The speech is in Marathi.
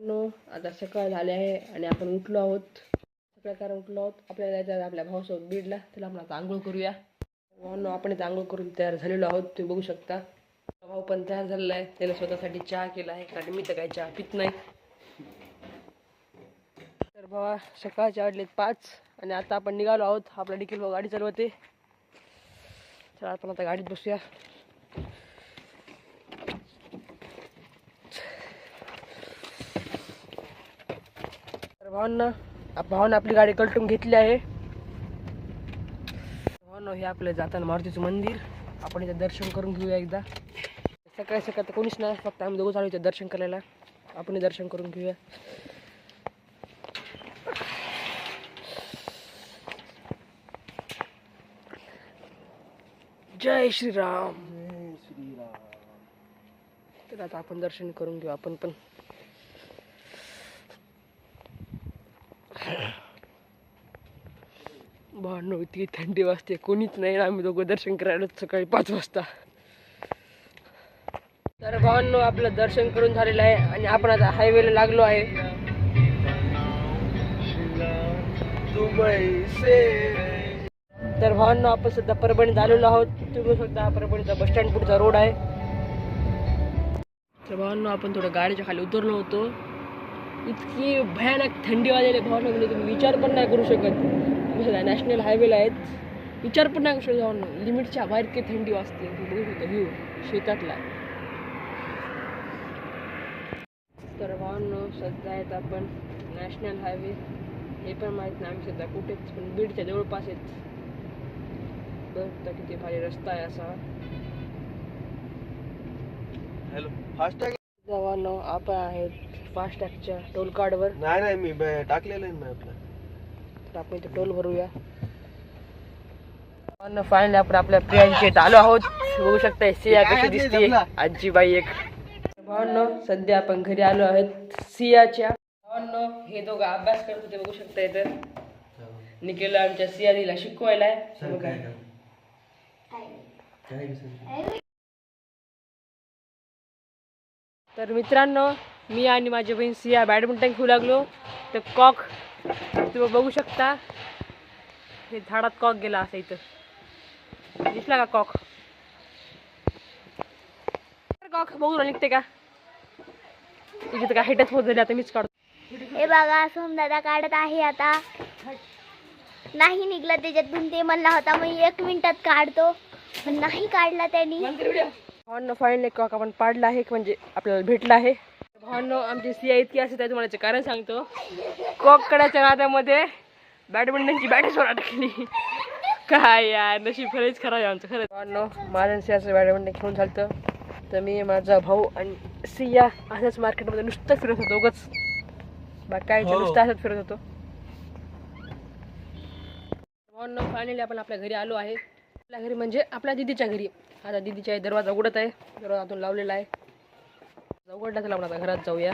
भावांनो, आता सकाळ झाले आहे आणि आपण उठलो आहोत. सकाळ कारण उठलो आहोत. आपल्याला जायचं आहे आपल्या भावासोबत बीडला. त्याला आपण आता आंघोळ करूया. भावांनो, आपण इथं आंघोळ करून तयार झालेलो आहोत. तुम्ही बघू शकता. भाऊ पण तयार झालेला आहे. त्याला स्वतःसाठी चहा केला आहे कारण मी तर काही चहा पित नाही. तर भावा, सकाळचे वाजलेत 5 आणि आता आपण निघालो आहोत. आपला निखिल भाऊ गाडी चालवते. चला आपण आता गाडीत बसूया. तर भावांना आपली गाडी कलटून घेतली आहे. भावांनो, हे आपलं जाताना मारुतीचं मंदिर. आपण इथं दर्शन करून घेऊया एकदा. सकाळी सकाळी तर कोणीच नाही, फक्त आम्ही दोघं चालू इथं दर्शन करायला. आपण दर्शन करून घेऊया. जय श्रीराम. जय श्रीराम. तर आता आपण दर्शन करून घेऊ. आपण पण भावांनो, इतकी थंडी वाजते, कोणीच नाही. आम्ही दोघं दर्शन करायला सकाळी 5 वाजता. तर भावांनो, आपलं दर्शन करून झालेलं आहे आणि आपण आता हायवेला लागलो आहे. तर भावांनो, आपण सध्या परभणीत आलेलो आहोत. तुम्ही सुद्धा परभणीचा बस स्टँड पुढचा रोड आहे. तर भावांनो, आपण थोडं गाडीच्या खाली उतरलो होतो. इतकी भयानक थंडी वाजलेली भावांनो, म्हणजे तुम्ही विचार पण नाही करू शकत. तुम्ही सध्या नॅशनल हायवेला आहेत, विचार पण नाही करू शकत भावांनो. लिमिटच्या बाहेर इतकी थंडी वाजते. तुम्ही बघू शकता व्ह्यू शेतातला. तर भावांनो, सध्या आहेत आपण नॅशनल हायवे. हे पण माहीत नाही आम्ही सध्या कुठेच, पण बीडच्या जवळपास आहेत. बघता किती भारी रस्ता आहे असा. हॅलो, फास्टॅग भावांनो, आपण आहेत फास्टॅगच्या टोल कार्डवर. नाही मी टाकलेलं आहे आपलं. तर आपण इथे टोल भरूया. फायनली आपण आपल्या प्रियांच्या इथं आलो आहोत. बघू शकता सिया कशी दिसते, आजीबाई एक. भावांनो, सध्या आपण घरी आलो आहेत सियाच्या. भावांनो, हे दोघं अभ्यास करत होते, बघू शकता इथं. निखिल आमच्या सिया दिला शिकवायला आहे. तर मित्रांनो, मी आणि माझी बहीण सिया बॅडमिंटन खेळू लागलो. तर कॉक तुम्ही बघू शकता, हे झाडात कॉक गेला असं. इथं दिसला का कॉक? कॉक बघू निघते का? इथे का हेटच होत झाली. आता मीच काढतो. हे बघा, सोम दादा काढत आहे. आता नाही निघला त्याच्यातून. ते म्हणला होता मी 1 मिनिटात काढतो, पण नाही काढला त्यांनी. भावांनो, फायनली कॉक आपण पाडला आहे, म्हणजे आपल्याला भेटला आहे. भावांनो, आमची सिया इतकी असते, त्याचं मला कारण सांगतो. कॉक कडाच्या नादामध्ये बॅडमिंटनची बॅटच वर अटकली. काय यार, नशीब खरंच खराब आहे आमचं. खरंच भावांनो, माझं सियाचं बॅडमिंटन खेळून झालं. तर मी, माझा भाऊ आणि सिया असंच मार्केटमध्ये नुसतं फिरत होतो दोघंच. बाकी काय नुसतं असंच फिरत होतो. भावांनो, फायनली आपण आपल्या घरी आलो आहे. आपल्या घरी म्हणजे आपल्या दीदीच्या घरी. आता दीदीच्या दरवाजा उघडत आहे. दरवाजा आतून लावलेला आहे. उघडला, चला आपण आता घरात जाऊया.